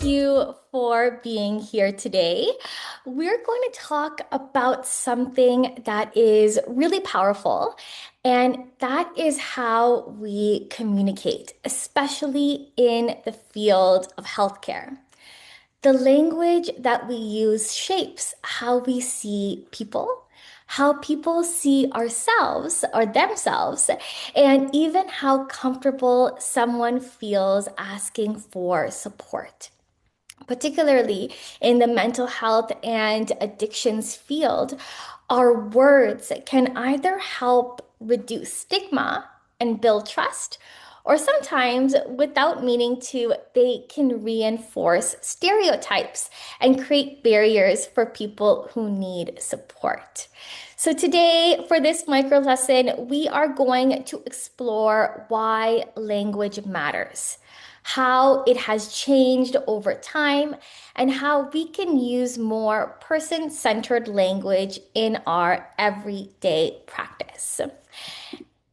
you for being here today. We're going to talk about something that is really powerful, and that is how we communicate, especially in the field of healthcare. The language that we use shapes how we see people, how people see ourselves or themselves, and even how comfortable someone feels asking for support. Particularly in the mental health and addictions field, our words can either help reduce stigma and build trust, or sometimes, without meaning to, they can reinforce stereotypes and create barriers for people who need support. So, today, for this micro lesson, we are going to explore why language matters, how it has changed over time, and how we can use more person-centered language in our everyday practice.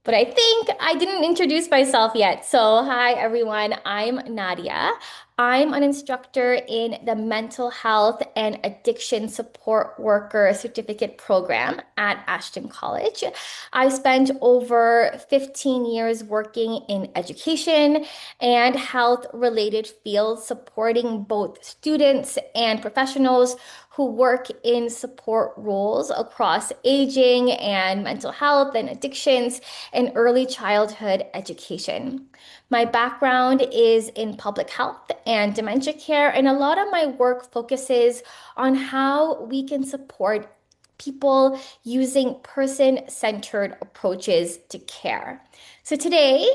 But I think I didn't introduce myself yet. So, hi everyone, I'm Nadia. I'm an instructor in the Mental Health and Addiction Support Worker Certificate Program at Ashton College. I spent over 15 years working in education and health-related fields, supporting both students and professionals who work in support roles across aging and mental health and addictions and early childhood education. My background is in public health and dementia care, and a lot of my work focuses on how we can support people using person-centered approaches to care. So today,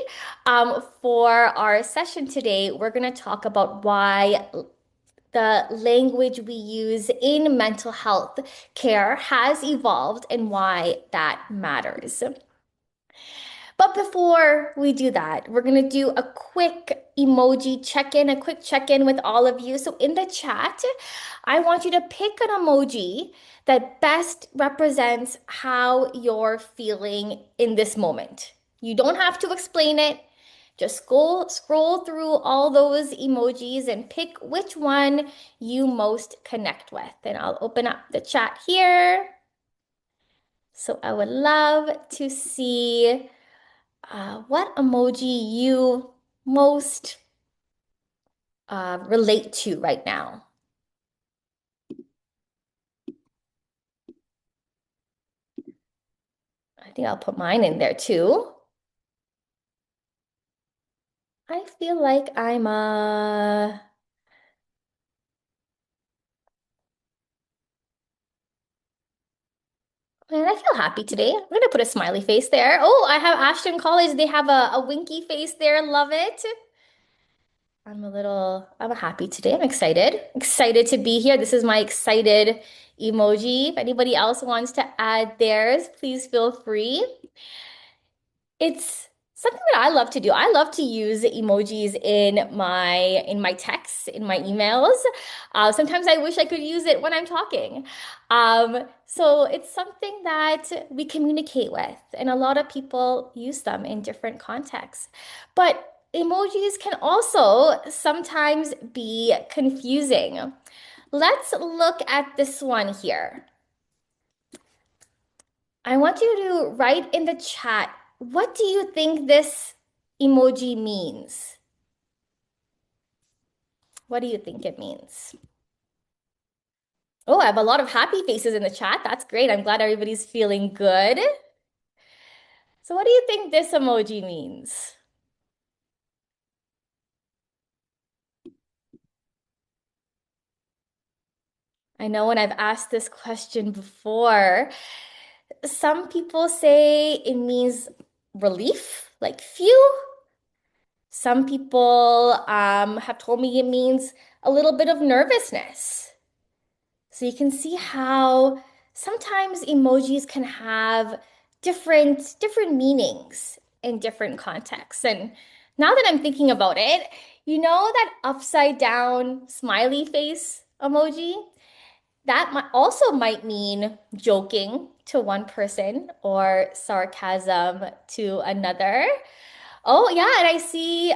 for our session today, we're going to talk about why the language we use in mental health care has evolved and why that matters. But before we do that, we're going to do a quick emoji check-in, a quick check-in with all of you. So in the chat, I want you to pick an emoji that best represents how you're feeling in this moment. You don't have to explain it. Just scroll through all those emojis and pick which one you most connect with. And I'll open up the chat here. So I would love to see what emoji you most relate to right now. I think I'll put mine in there too. I feel like I'm man, I feel happy today. I'm gonna put a smiley face there. Oh, I have Ashton College. They have a winky face there. Love it. I'm happy today. I'm excited. Excited to be here. This is my excited emoji. If anybody else wants to add theirs, please feel free. It's something that I love to do. I love to use emojis in my texts, in my emails. Sometimes I wish I could use it when I'm talking. So it's something that we communicate with, and a lot of people use them in different contexts. But emojis can also sometimes be confusing. Let's look at this one here. I want you to write in the chat, what do you think this emoji means? What do you think it means? Oh, I have a lot of happy faces in the chat. That's great. I'm glad everybody's feeling good. So what do you think this emoji means? I know when I've asked this question before, some people say it means relief, like phew. Some people have told me it means a little bit of nervousness. So you can see how sometimes emojis can have different meanings in different contexts. And now that I'm thinking about it, you know that upside down smiley face emoji? That might also might mean joking to one person or sarcasm to another. Oh yeah, and I see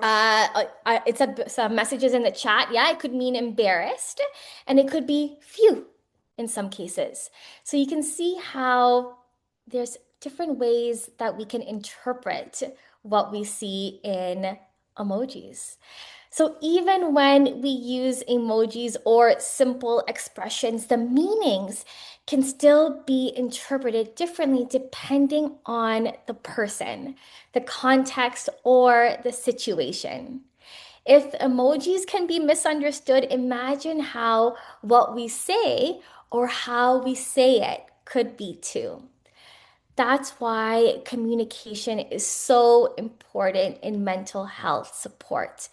Some messages in the chat. Yeah, it could mean embarrassed, and it could be phew in some cases. So you can see how there's different ways that we can interpret what we see in emojis. So even when we use emojis or simple expressions, the meanings can still be interpreted differently depending on the person, the context, or the situation. If emojis can be misunderstood, imagine how what we say or how we say it could be too. That's why communication is so important in mental health support.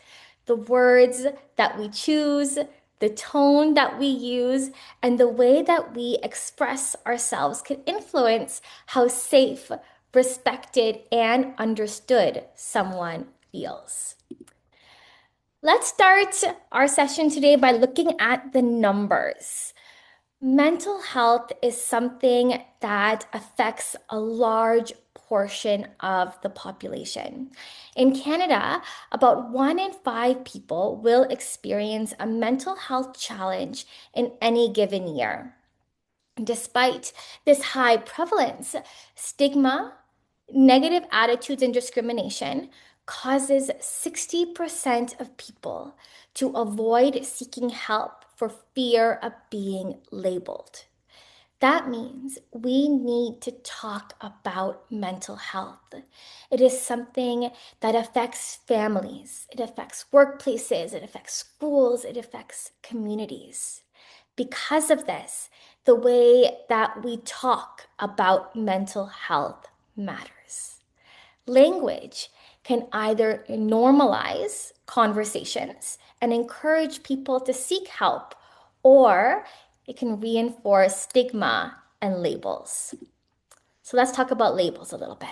The words that we choose, the tone that we use, and the way that we express ourselves can influence how safe, respected, and understood someone feels. Let's start our session today by looking at the numbers. Mental health is something that affects a large portion of the population. In Canada, about 1 in 5 people will experience a mental health challenge in any given year. Despite this high prevalence, stigma, negative attitudes, and discrimination causes 60% of people to avoid seeking help for fear of being labeled. That means we need to talk about mental health. It is something that affects families, it affects workplaces, it affects schools, it affects communities. Because of this, the way that we talk about mental health matters. Language can either normalize conversations and encourage people to seek help, or it can reinforce stigma and labels. So let's talk about labels a little bit.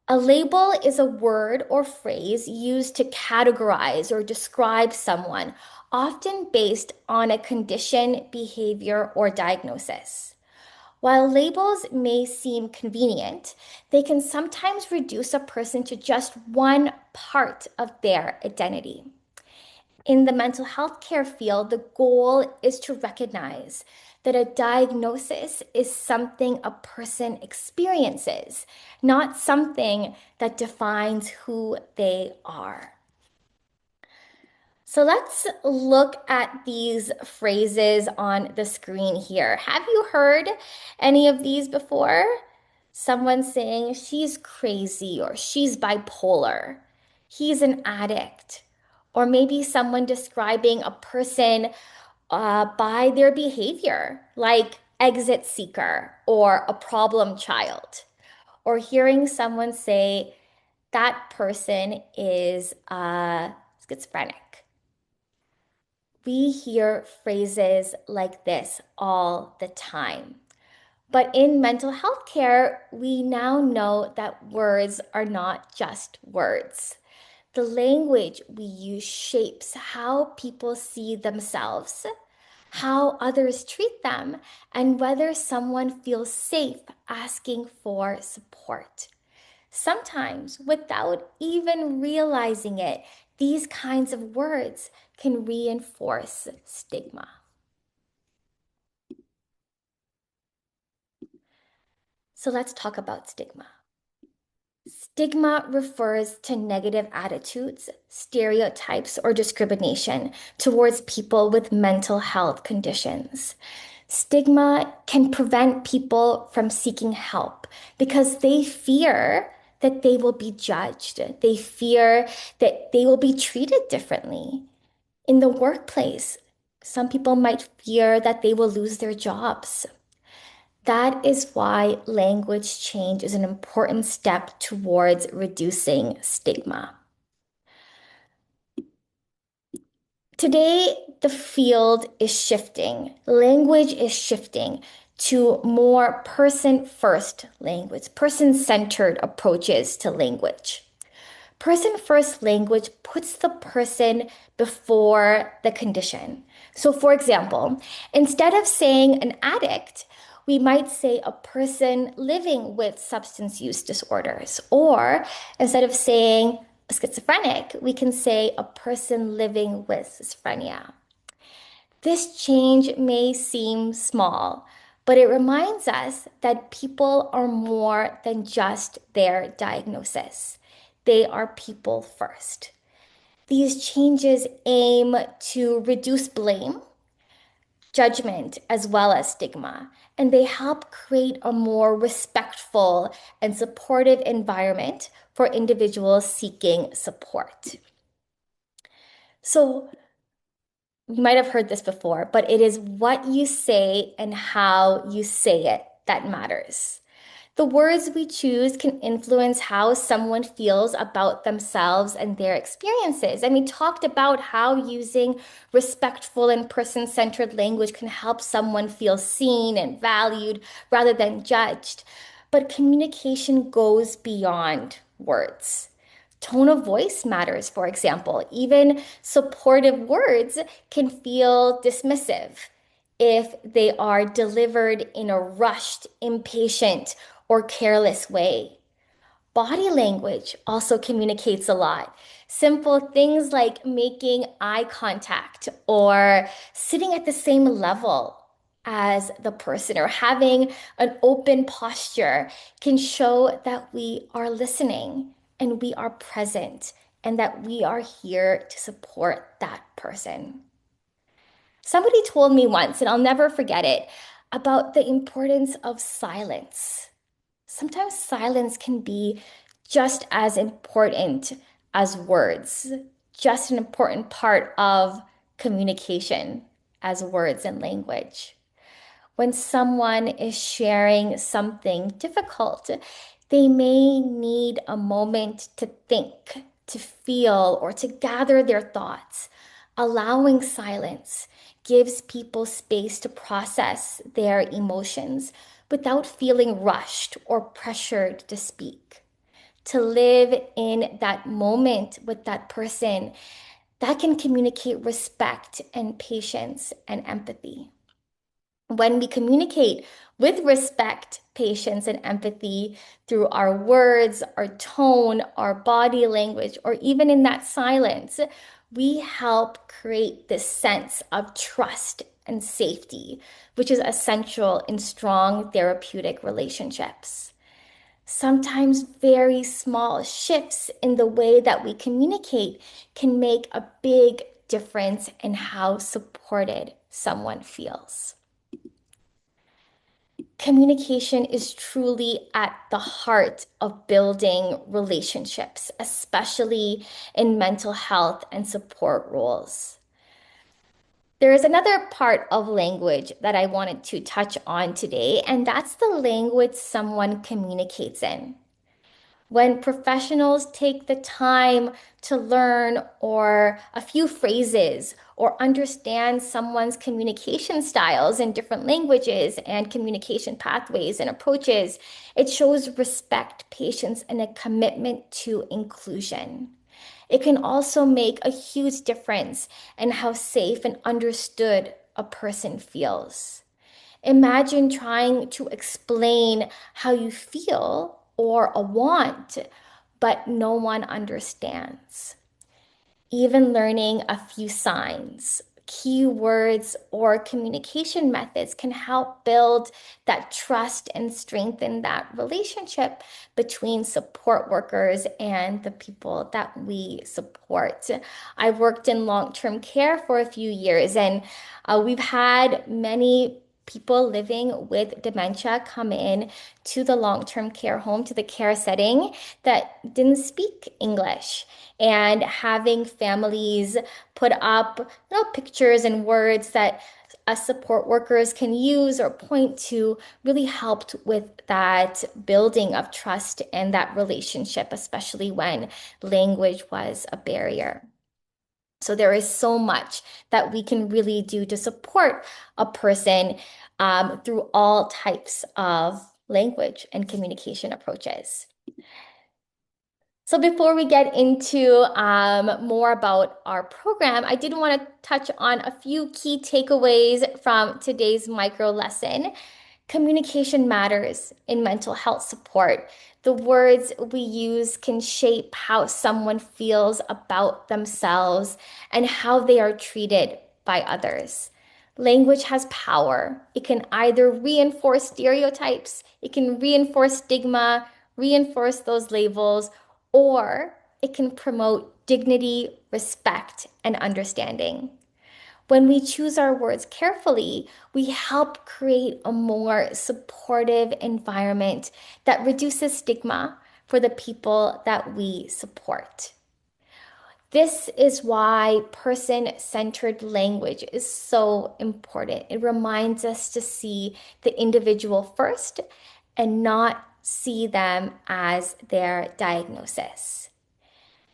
A label is a word or phrase used to categorize or describe someone, often based on a condition, behavior, or diagnosis. While labels may seem convenient, they can sometimes reduce a person to just one part of their identity. In the mental health care field, the goal is to recognize that a diagnosis is something a person experiences, not something that defines who they are. So let's look at these phrases on the screen here. Have you heard any of these before? Someone saying she's crazy or she's bipolar, he's an addict, or maybe someone describing a person by their behavior, like exit seeker or a problem child, or hearing someone say that person is schizophrenic. We hear phrases like this all the time. But in mental health care, we now know that words are not just words. The language we use shapes how people see themselves, how others treat them, and whether someone feels safe asking for support. Sometimes, without even realizing it, these kinds of words can reinforce stigma. So let's talk about stigma. Stigma refers to negative attitudes, stereotypes, or discrimination towards people with mental health conditions. Stigma can prevent people from seeking help because they fear that they will be judged. They fear that they will be treated differently. In the workplace, some people might fear that they will lose their jobs. That is why language change is an important step towards reducing stigma. Today, the field is shifting. Language is shifting to more person-first language, person-centered approaches to language. Person-first language puts the person before the condition. So, for example, instead of saying an addict, we might say a person living with substance use disorders. Or instead of saying schizophrenic, we can say a person living with schizophrenia. This change may seem small, but it reminds us that people are more than just their diagnosis. They are people first. These changes aim to reduce blame, judgment, as well as stigma, and they help create a more respectful and supportive environment for individuals seeking support. So, you might have heard this before, but it is what you say and how you say it that matters. The words we choose can influence how someone feels about themselves and their experiences. And we talked about how using respectful and person-centered language can help someone feel seen and valued rather than judged. But communication goes beyond words. Tone of voice matters, for example. Even supportive words can feel dismissive if they are delivered in a rushed, impatient, or careless way. Body language also communicates a lot. Simple things like making eye contact or sitting at the same level as the person or having an open posture can show that we are listening and we are present and that we are here to support that person. Somebody told me once, and I'll never forget it, about the importance of silence. Sometimes silence can be just as important as words, just an important part of communication as words and language. When someone is sharing something difficult, they may need a moment to think, to feel, or to gather their thoughts. Allowing silence gives people space to process their emotions without feeling rushed or pressured to speak. To live in that moment with that person, that can communicate respect and patience and empathy. When we communicate with respect, patience, and empathy through our words, our tone, our body language, or even in that silence, we help create this sense of trust and safety, which is essential in strong therapeutic relationships. Sometimes very small shifts in the way that we communicate can make a big difference in how supported someone feels. Communication is truly at the heart of building relationships, especially in mental health and support roles. There is another part of language that I wanted to touch on today, and that's the language someone communicates in. When professionals take the time to learn or a few phrases or understand someone's communication styles in different languages and communication pathways and approaches, it shows respect, patience, and a commitment to inclusion. It can also make a huge difference in how safe and understood a person feels. Imagine trying to explain how you feel or a want, but no one understands. Even learning a few signs, keywords, or communication methods can help build that trust and strengthen that relationship between support workers and the people that we support. I worked in long-term care for a few years, and we've had many people living with dementia come in to the long-term care home, to the care setting that didn't speak English. And having families put up, pictures and words that us support workers can use or point to really helped with that building of trust and that relationship, especially when language was a barrier. So there is so much that we can really do to support a person through all types of language and communication approaches. So before we get into more about our program, I did want to touch on a few key takeaways from today's micro lesson. Communication matters in mental health support. The words we use can shape how someone feels about themselves and how they are treated by others. Language has power. It can either reinforce stereotypes, it can reinforce stigma, reinforce those labels, or it can promote dignity, respect, and understanding. When we choose our words carefully, we help create a more supportive environment that reduces stigma for the people that we support. This is why person-centered language is so important. It reminds us to see the individual first and not see them as their diagnosis.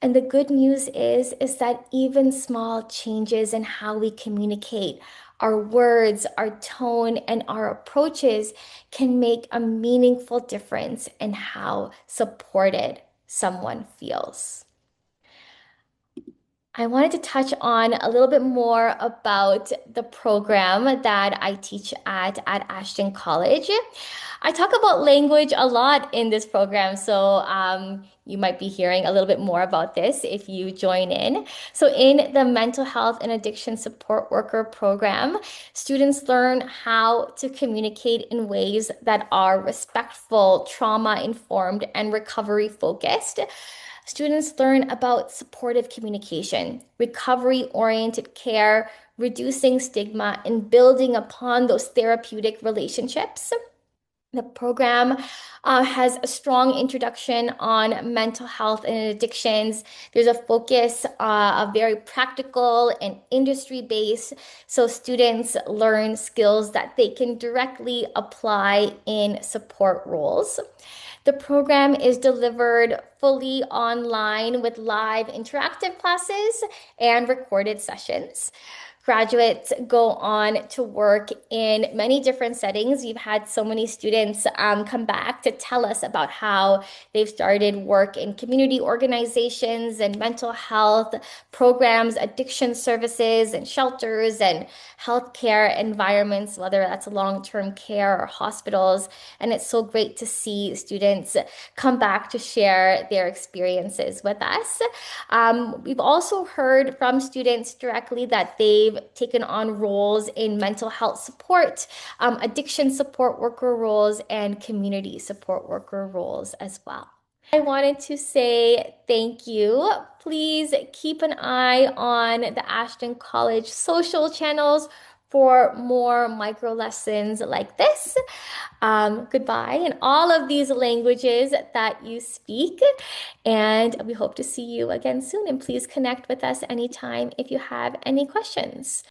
And the good news is that even small changes in how we communicate, our words, our tone, and our approaches can make a meaningful difference in how supported someone feels. I wanted to touch on a little bit more about the program that I teach at Ashton College. I talk about language a lot in this program, so you might be hearing a little bit more about this if you join in. So, in the mental health and addiction support worker program, students learn how to communicate in ways that are respectful, trauma informed, and recovery focused. Students learn about supportive communication, recovery-oriented care, reducing stigma, and building upon those therapeutic relationships. The program has a strong introduction on mental health and addictions. There's a focus of very practical and industry based, so students learn skills that they can directly apply in support roles. The program is delivered fully online with live interactive classes and recorded sessions. Graduates go on to work in many different settings. We've had so many students come back to tell us about how they've started work in community organizations and mental health programs, addiction services and shelters and healthcare environments, whether that's long-term care or hospitals. And it's so great to see students come back to share their experiences with us. We've also heard from students directly that they've taken on roles in mental health support, addiction support worker roles, and community support worker roles as well. I wanted to say thank you. Please keep an eye on the Ashton College social channels for more micro lessons like this. Goodbye in all of these languages that you speak. And we hope to see you again soon. And please connect with us anytime if you have any questions.